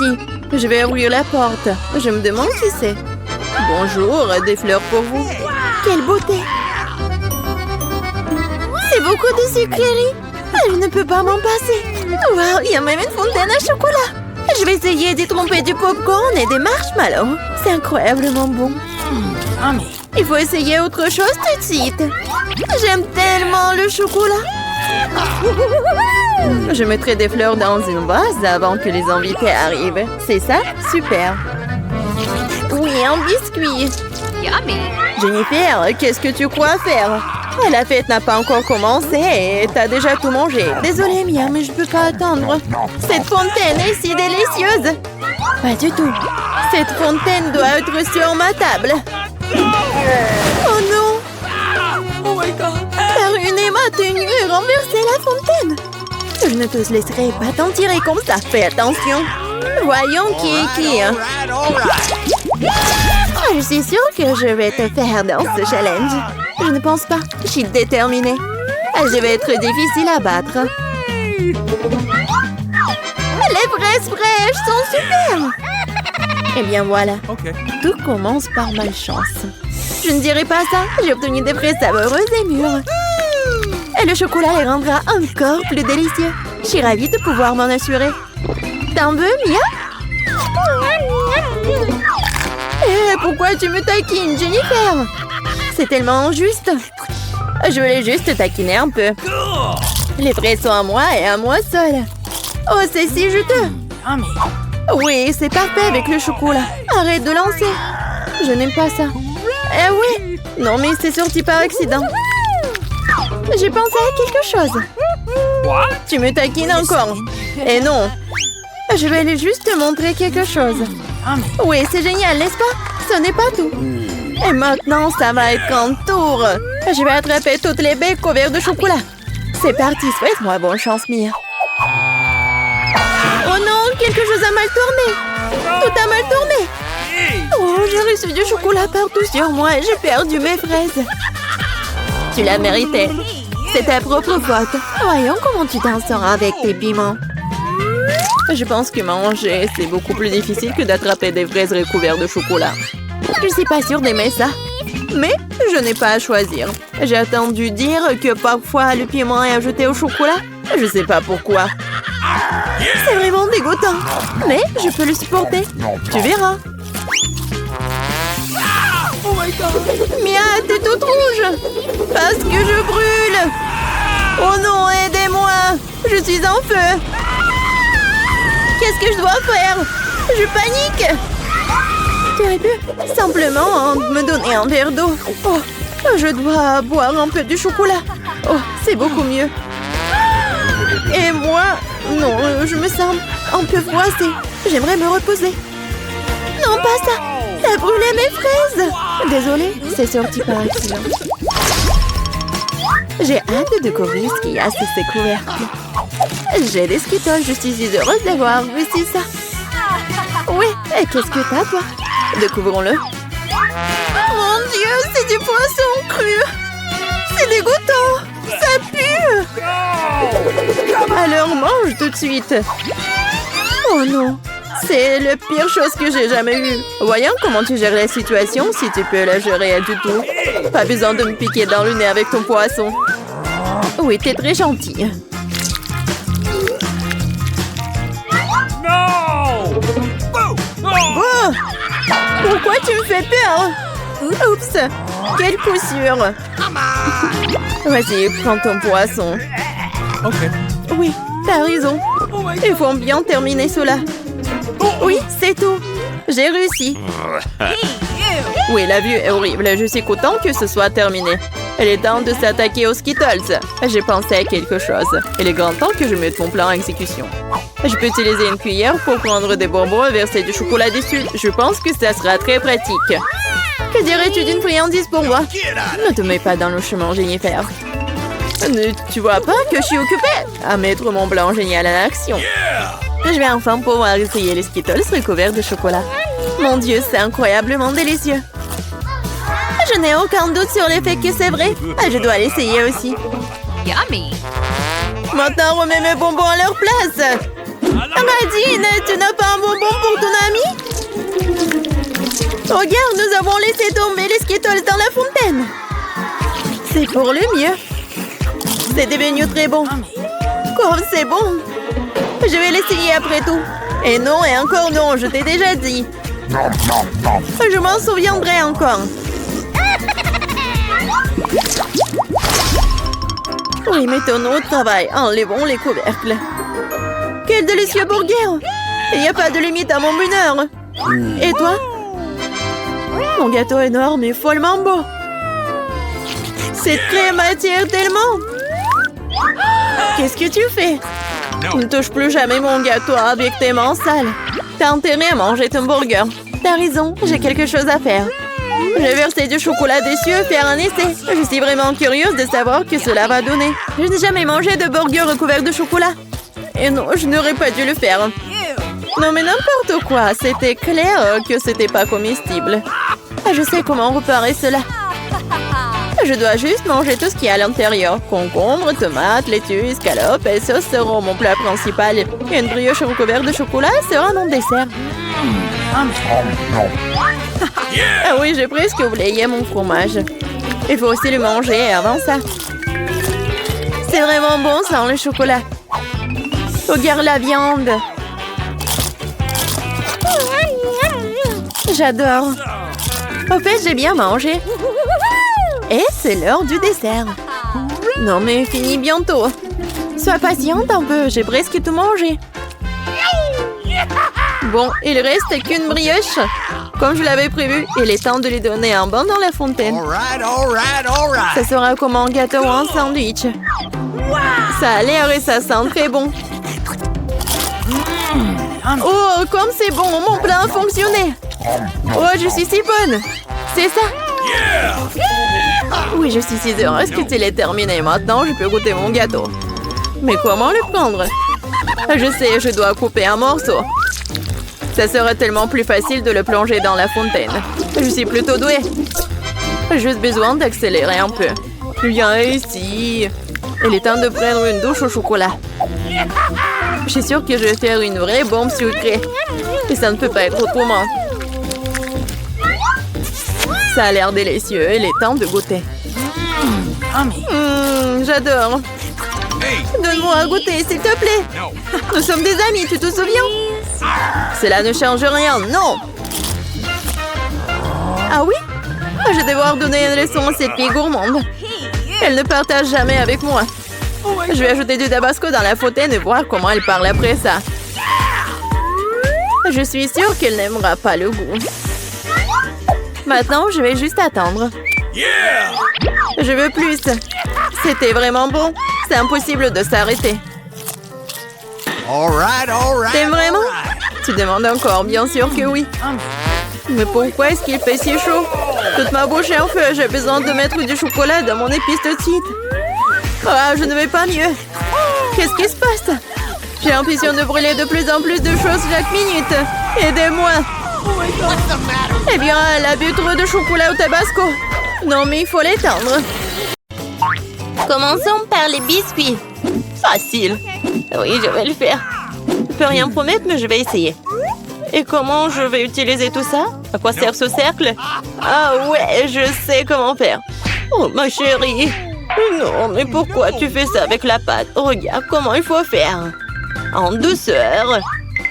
ici. Je vais ouvrir la porte. Je me demande qui c'est. Bonjour, des fleurs pour vous. Quelle beauté! C'est beaucoup de sucreries. Je ne peux pas m'en passer. Wow, il y a même une fontaine à chocolat. Je vais essayer d'y tromper du popcorn et des marshmallows. C'est incroyablement bon. Il faut essayer autre chose tout de suite. J'aime tellement le chocolat. Je mettrai des fleurs dans une vase avant que les invités arrivent. C'est ça? Super. Oui, un biscuit. Yummy. Jennifer, qu'est-ce que tu crois faire? La fête n'a pas encore commencé et t'as déjà tout mangé. Désolée, Mia, mais je peux pas attendre. Cette fontaine est si délicieuse. Pas du tout. Cette fontaine doit être sur ma table. Oh non! Oh my god. T'as ruiné ma tenue et renversé la fontaine. Je ne te laisserai pas t'en tirer comme ça. Fais attention. Voyons qui est qui. Je suis sûre que je vais te faire dans ce challenge. Je ne pense pas. Je suis déterminée. Je vais être difficile à battre. Les fraises fraîches sont super. Eh bien voilà. Tout commence par malchance. Je ne dirai pas ça. J'ai obtenu des fraises savoureuses et mûres. Et le chocolat les rendra encore plus délicieux. Je suis ravie de pouvoir m'en assurer. T'en veux, Mia? Eh, pourquoi tu me taquines, Jennifer? C'est tellement injuste. Je voulais juste taquiner un peu. Les fraises sont à moi et à moi seule. Oh, c'est si juteux. Oui, c'est parfait avec le chocolat. Arrête de lancer. Je n'aime pas ça. Eh oui. Non, mais c'est sorti par accident. J'ai pensé à quelque chose. Tu me taquines encore. Eh non. Je vais aller juste te montrer quelque chose. Oui, c'est génial, n'est-ce pas? Ce n'est pas tout. Et maintenant, ça va être un tour. Je vais attraper toutes les baies couvertes de chocolat. C'est parti, souhaite-moi bonne chance, Mia. Oh non, quelque chose a mal tourné. Tout a mal tourné. Oh, j'ai reçu du chocolat partout sur moi et j'ai perdu mes fraises. Tu l'as mérité. C'est ta propre faute. Voyons comment tu t'en sors avec tes piments. Je pense que manger, c'est beaucoup plus difficile que d'attraper des fraises recouvertes de chocolat. Je suis pas sûre d'aimer ça. Mais je n'ai pas à choisir. J'ai entendu dire que parfois le piment est ajouté au chocolat. Je sais pas pourquoi. C'est vraiment dégoûtant. Mais je peux le supporter. Tu verras. Oh my god. Mia, t'es toute rouge. Parce que je brûle. Oh non, aidez-moi. Je suis en feu. Qu'est-ce que je dois faire? Je panique. Tu aurais pu simplement me donner un verre d'eau. Oh, je dois boire un peu de chocolat. Oh, c'est beaucoup mieux. Et moi, non, je me sens un peu froissée. J'aimerais me reposer. Non, pas ça. Ça a brûlé mes fraises. Désolée, c'est sorti par accident. J'ai hâte de découvrir ce qu'il y a sous ces couvercles. J'ai des Skittles, je suis heureuse d'avoir réussi ça. Oui, et qu'est-ce que t'as, toi? Découvrons-le. Mon Dieu, c'est du poisson cru. C'est dégoûtant. Ça pue. Alors mange tout de suite. Oh non, c'est la pire chose que j'ai jamais vue. Voyons comment tu gères la situation, si tu peux la gérer du tout. Pas besoin de me piquer dans le nez avec ton poisson. Oui, t'es très gentille. Oh! Pourquoi tu me fais peur? Oups! Quelle coup sûr! Vas-y, prends ton poisson. Ok. Oui, t'as raison. Il faut bien terminer cela. Oui, c'est tout. J'ai réussi. Oui, la vue est horrible. Je suis content que ce soit terminé. Il est temps de s'attaquer aux Skittles. J'ai pensé à quelque chose. Il est grand temps que je mette mon plan en exécution. Je peux utiliser une cuillère pour prendre des bonbons et verser du chocolat dessus. Je pense que ça sera très pratique. Que dirais-tu d'une friandise pour moi? Ne te mets pas dans le chemin, Jennifer. Tu vois pas que je suis occupée à mettre mon plan génial en action. Je vais enfin pouvoir essayer les Skittles recouverts de chocolat. Mon Dieu, c'est incroyablement délicieux. Je n'ai aucun doute sur le fait que c'est vrai. Je dois l'essayer aussi. Yummy. Maintenant, remets mes bonbons à leur place. Nadine, tu n'as pas un bonbon Regarde, nous avons laissé tomber les Skittles dans la fontaine. C'est pour le mieux. C'est devenu très bon. Comme c'est bon. Je vais l'essayer après tout. Et non, et encore non, je t'ai déjà dit. Je m'en souviendrai encore. Oui, mettons-nous au travail. Enlevons les couvercles. Quel délicieux burger! Il n'y a pas de limite à mon bonheur. Et toi? Mon gâteau énorme et follement beau. Cette crème attire tellement. Qu'est-ce que tu fais? Ne touche plus jamais mon gâteau avec tes mains sales. T'as intérêt à manger ton burger. T'as raison, j'ai quelque chose à faire. Je vais verser du chocolat dessus et faire un essai. Je suis vraiment curieuse de savoir ce que cela va donner. Je n'ai jamais mangé de burger recouvert de chocolat. Et non, je n'aurais pas dû le faire. Non mais n'importe quoi, c'était clair que c'était pas comestible. Je sais comment réparer cela. Je dois juste manger tout ce qu'il y a à l'intérieur. Concombre, tomates, laitue, escalope et sauce seront mon plat principal. Et une brioche recouverte de chocolat sera mon dessert. Ah oui, j'ai presque oublié mon fromage. Il faut aussi le manger avant ça. C'est vraiment bon sans le chocolat. Regarde la viande. J'adore. Au fait, j'ai bien mangé. Et c'est l'heure du dessert. Non mais fini bientôt. Sois patiente un peu, j'ai presque tout mangé. Bon, il reste qu'une brioche. Comme je l'avais prévu, il est temps de lui donner un bain dans la fontaine. Ça sera comme un gâteau ou un sandwich. Ça a l'air et ça sent très bon. Oh, comme c'est bon, mon plan a fonctionné. Oh, je suis si bonne. C'est ça? Oui, je suis si heureuse que tu l'aies terminé. Maintenant, je peux goûter mon gâteau. Mais comment le prendre? Je sais, je dois couper un morceau. Ça serait tellement plus facile de le plonger dans la fontaine. Je suis plutôt douée. J'ai juste besoin d'accélérer un peu. Viens ici. Il est temps de prendre une douche au chocolat. Je suis sûre que je vais faire une vraie bombe sucrée. Et ça ne peut pas être autrement. Ça a l'air délicieux. Il est temps de goûter. J'adore. Donne-moi à goûter, s'il te plaît. Nous sommes des amis, tu te souviens? Cela ne change rien, non. Ah oui? Je vais devoir donner une leçon à cette fille gourmande. Elle ne partage jamais avec moi. Je vais ajouter du tabasco dans la fontaine et voir comment elle parle après ça. Je suis sûre qu'elle n'aimera pas le goût. Maintenant, je vais juste attendre. Je veux plus. C'était vraiment bon. C'est impossible de s'arrêter. T'aimes vraiment? Tu demandes encore, bien sûr que oui. Mais pourquoi est-ce qu'il fait si chaud? Toute ma bouche est en feu. J'ai besoin de mettre du chocolat dans mon épice tout de suite. Ah, je ne vais pas mieux. Qu'est-ce qui se passe? J'ai l'impression de brûler de plus en plus de choses chaque minute. Aidez-moi. Eh bien, elle a bu trop de chocolat au tabasco. Non, mais il faut l'éteindre. Commençons par les biscuits. Facile. Oui, je vais le faire. Je ne peux rien promettre, mais je vais essayer. Et comment je vais utiliser tout ça? À quoi sert ce cercle? Ah ouais, je sais comment faire. Oh, ma chérie. Non, mais pourquoi tu fais ça avec la pâte? Regarde comment il faut faire. En douceur.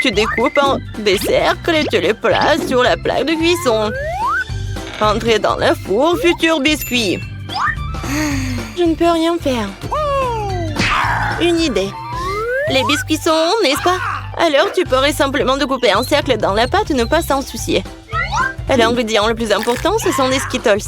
Tu découpes en des cercles et tu les places sur la plaque de cuisson. Entrez dans le four, futur biscuit. Je ne peux rien faire. Une idée. Les biscuits sont ronds, n'est-ce pas? Alors tu pourrais simplement découper un cercle dans la pâte et ne pas s'en soucier. Et l'ingrédient le plus important, ce sont des Skittles.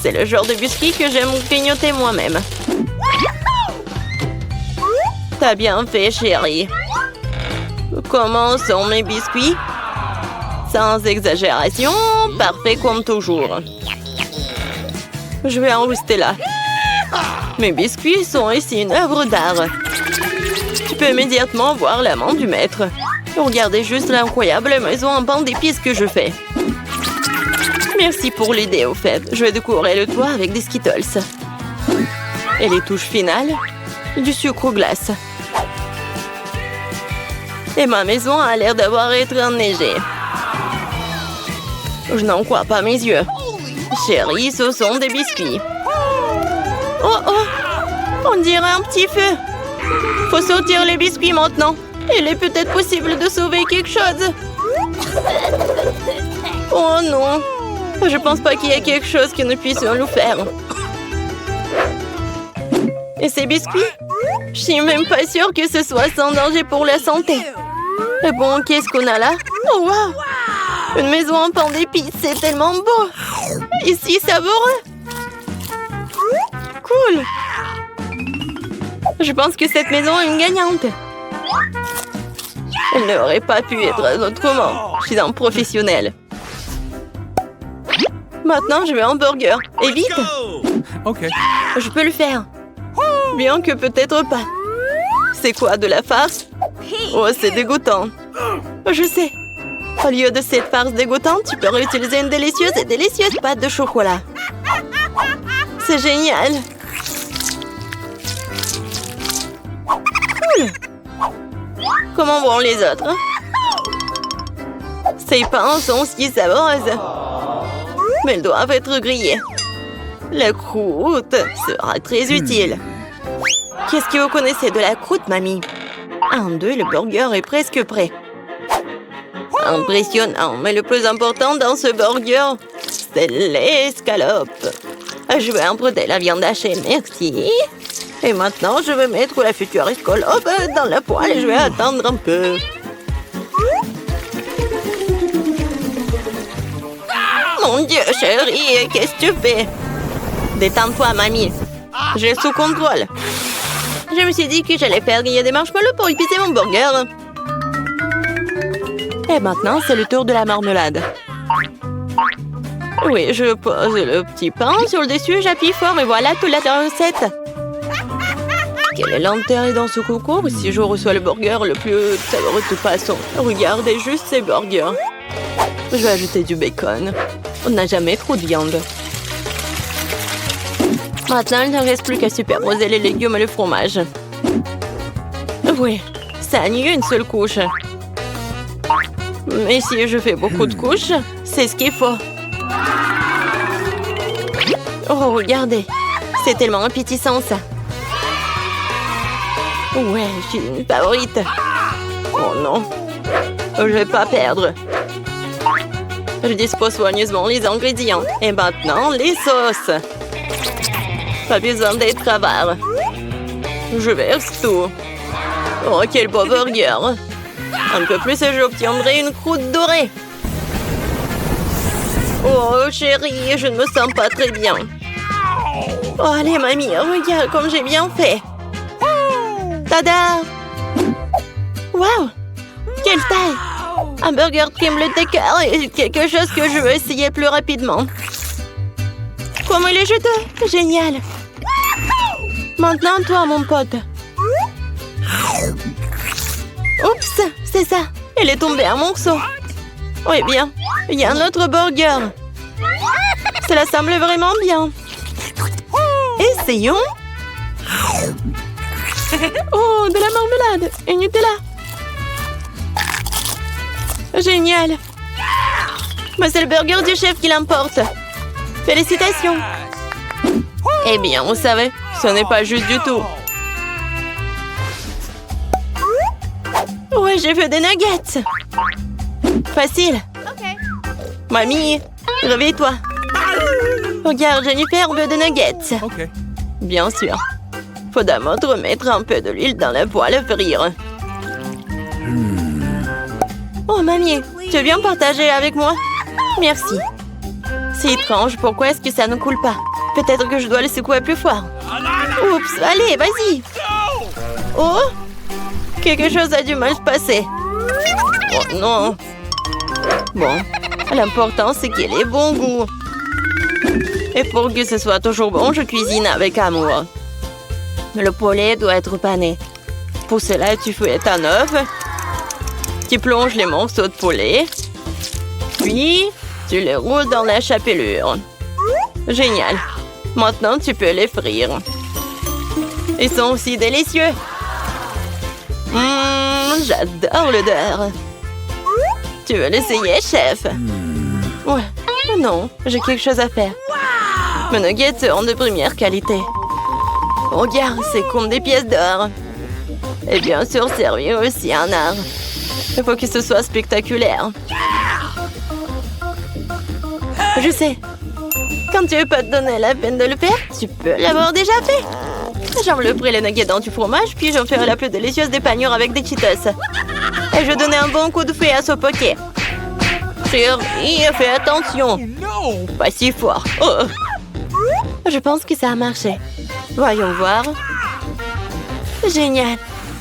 C'est le genre de biscuits que j'aime grignoter moi-même. T'as bien fait, chérie. Comment sont mes biscuits? Sans exagération, parfait comme toujours. Je vais en rester là. Mes biscuits sont ici une œuvre d'art. Tu peux immédiatement voir la main du maître. Regardez juste l'incroyable maison en pain d'épices que je fais. Merci pour l'idée, au fait. Je vais décorer le toit avec des Skittles. Et les touches finales, du sucre glace. Et ma maison a l'air d'avoir été enneigée. Je n'en crois pas mes yeux. Chérie, ce sont des biscuits. Oh oh! On dirait un petit feu. Faut sortir les biscuits maintenant. Il est peut-être possible de sauver quelque chose. Oh non! Je pense pas qu'il y ait quelque chose que nous puissions nous faire. Et ces biscuits? Je suis même pas sûre que ce soit sans danger pour la santé. Et bon, qu'est-ce qu'on a là? Oh wow! Une maison en pain d'épices, c'est tellement beau! Ici, savoureux! Cool! Je pense que cette maison est une gagnante. Elle n'aurait pas pu être autrement. Je suis un professionnel. Maintenant, je veux un burger. Et vite! Ok. Je peux le faire. Bien que peut-être pas. C'est quoi, de la farce? Oh, c'est dégoûtant. Je sais. Au lieu de cette farce dégoûtante, tu peux réutiliser une délicieuse et délicieuse pâte de chocolat. C'est génial. Cool. Comment vont les autres? Ces pains sont si savoureuses. Mais elles doivent être grillées. La croûte sera très utile. Qu'est-ce que vous connaissez de la croûte, mamie? 1, 2, le burger est presque prêt. Impressionnant, mais le plus important dans ce burger, c'est l'escalope. Je vais emprunter la viande hachée, merci. Et maintenant, je vais mettre la future escalope dans la poêle et je vais attendre un peu. Mon Dieu, chérie, qu'est-ce que tu fais? Détends-toi, mamie. J'ai sous contrôle. Je me suis dit que j'allais faire griller des marshmallows pour épicer mon burger. Et maintenant, c'est le tour de la marmelade. Oui, je pose le petit pain sur le dessus, j'appuie fort et voilà toute la recette. Quel est l'intérêt dans ce concours si je reçois le burger le plus savoureux de toute façon? Regardez juste ces burgers. Je vais ajouter du bacon. On n'a jamais trop de viande. Maintenant, il ne reste plus qu'à superposer les légumes et le fromage. Oui, ça annule une seule couche. Mais si je fais beaucoup de couches, c'est ce qu'il faut. Oh, regardez. C'est tellement appétissant, ça. Ouais, je suis une favorite. Oh non. Je vais pas perdre. Je dispose soigneusement les ingrédients. Et maintenant, les sauces. Pas besoin d'être avare. Je verse tout. Oh, quel beau burger. Un peu plus et j'obtiendrai une croûte dorée. Oh, chérie, je ne me sens pas très bien. Oh, allez, mamie, regarde comme j'ai bien fait. Tada! Waouh! Quelle taille! Un burger crème le décor est quelque chose que je veux essayer plus rapidement. Comment il est juteux! Génial! Maintenant, toi, mon pote. Oups, c'est ça. Elle est tombée en morceaux. Oui, bien. Il y a un autre burger. Cela semble vraiment bien. Essayons. Oh, de la marmelade et Nutella. Génial. Mais c'est le burger du chef qui l'emporte. Félicitations. Eh bien, vous savez, ce n'est pas juste du tout. Ouais, j'ai fait des nuggets. Facile. Mamie, réveille-toi. Regarde, Jennifer veut des nuggets. Bien sûr. Faut d'abord remettre un peu de l'huile dans la poêle à frire. Oh, mamie, tu veux bien partager avec moi? Merci. C'est étrange, pourquoi est-ce que ça ne coule pas? Peut-être que je dois le secouer plus fort. Oups, allez, vas-y. Oh, quelque chose a dû mal se passer. Oh non. Bon, l'important c'est qu'il ait bon goût. Et pour que ce soit toujours bon, je cuisine avec amour. Le poulet doit être pané. Pour cela, tu fouettes un œuf. Tu plonges les morceaux de poulet. Puis, tu les roules dans la chapelure. Génial. Maintenant, tu peux les frire. Ils sont aussi délicieux. J'adore l'odeur. Tu veux l'essayer, chef? Ouais, Oh non, j'ai quelque chose à faire. Mes nuggets seront de première qualité. Regarde, c'est comme des pièces d'or. Et bien sûr, servir aussi un art. Il faut que ce soit spectaculaire. Je sais. Quand tu veux pas te donner la peine de le faire, tu peux l'avoir déjà fait. J'envelopperai les nuggets dans du fromage, puis j'en ferai la plus délicieuse des panures avec des Cheetos. Et je donnais un bon coup de fouet à ce poké. Chérie, fais attention. Pas si fort. Oh. Je pense que ça a marché. Voyons voir. Génial.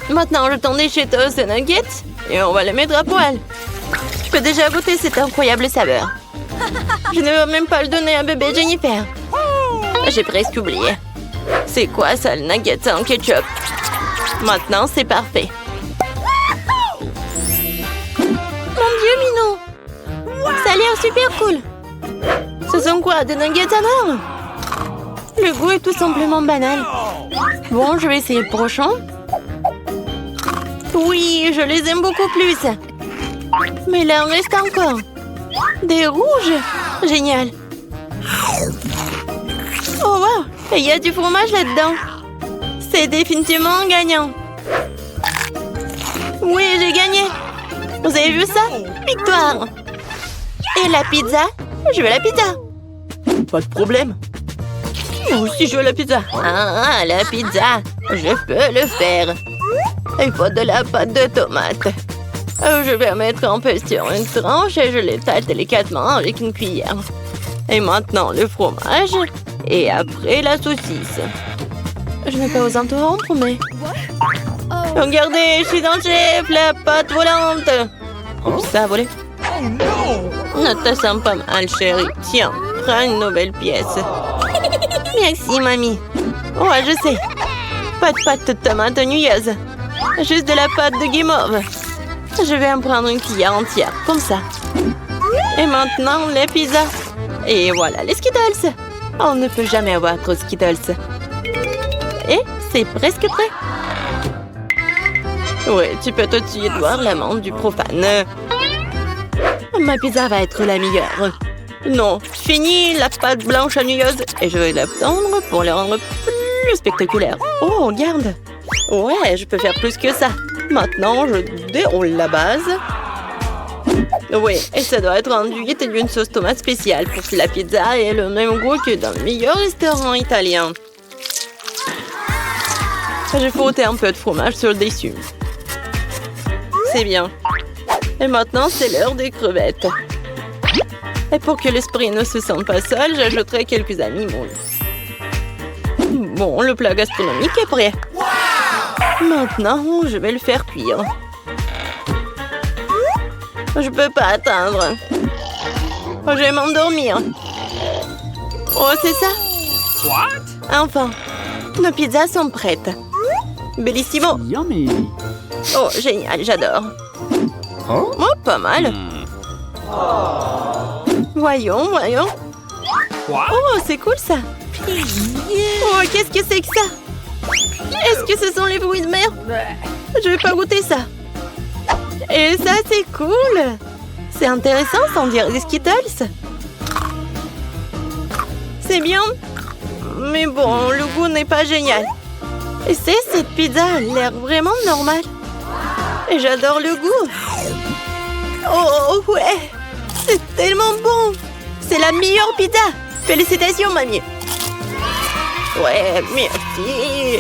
Maintenant, je t'en ai Cheetos et nuggets et on va les mettre à poil. Tu peux déjà goûter cette incroyable saveur. Je ne veux même pas le donner à bébé Jennifer. J'ai presque oublié. C'est quoi ça, le nugget en ketchup? Maintenant, c'est parfait. Mon Dieu, Minou! Ça a l'air super cool. Ce sont quoi, des nuggets en or? Le goût est tout simplement banal. Bon, je vais essayer le prochain. Oui, je les aime beaucoup plus. Mais là, il en reste encore. Des rouges? Génial. Oh, wow! Et il y a du fromage là-dedans. C'est définitivement gagnant. Oui, j'ai gagné. Vous avez vu ça? Victoire. Et la pizza? Je veux la pizza. Pas de problème. Moi aussi, je veux la pizza. Ah, la pizza. Je peux le faire. Il faut de la pâte de tomate. Je vais mettre un peu sur une tranche et je l'étale délicatement avec une cuillère. Et maintenant, le fromage. Et après, la saucisse. Je n'ai pas osé interrompre, mais... Regardez, je suis dans le chef, la pâte volante. Oups, ça a volé. Ne te sens pas mal, chérie. Tiens, prends une nouvelle pièce. Merci, mamie. Ouais, je sais. Pas de pâte de tomate nouilleuse. Juste de la pâte de guimauve. Je vais en prendre une cuillère entière, comme ça. Et maintenant, les pizzas. Et voilà, les Skittles. On ne peut jamais avoir trop de Skittles. Et c'est presque prêt. Oui, tu peux tout de suite voir l'amande du profane. Ma pizza va être la meilleure. Non, fini la pâte blanche nouilleuse et je vais la tendre pour la rendre plus spectaculaire. Oh, regarde. Ouais, je peux faire plus que ça. Maintenant, je déroule la base. Oui, et ça doit être enduit d'une sauce tomate spéciale pour que la pizza ait le même goût que dans le meilleur restaurant italien. J'ai frotté un peu de fromage sur le dessus. C'est bien. Et maintenant, c'est l'heure des crevettes. Et pour que l'esprit ne se sente pas seul, j'ajouterai quelques amis moules. Bon, le plat gastronomique est prêt. Maintenant, je vais le faire cuire. Je peux pas attendre. Je vais m'endormir. Oh, c'est ça? Enfin, nos pizzas sont prêtes. Bellissimo. Yummy. Oh, génial, j'adore. Oh, pas mal. Voyons, voyons. Oh, c'est cool ça. Oh, qu'est-ce que c'est que ça? Est-ce que ce sont les fruits de mer? Je vais pas goûter ça. Et ça, c'est cool. C'est intéressant, sans dire des Skittles. C'est bien. Mais bon, le goût n'est pas génial. Et cette pizza a l'air vraiment normale. Et j'adore le goût. Oh, ouais. C'est tellement bon. C'est la meilleure pizza. Félicitations, mamie. Ouais, merci.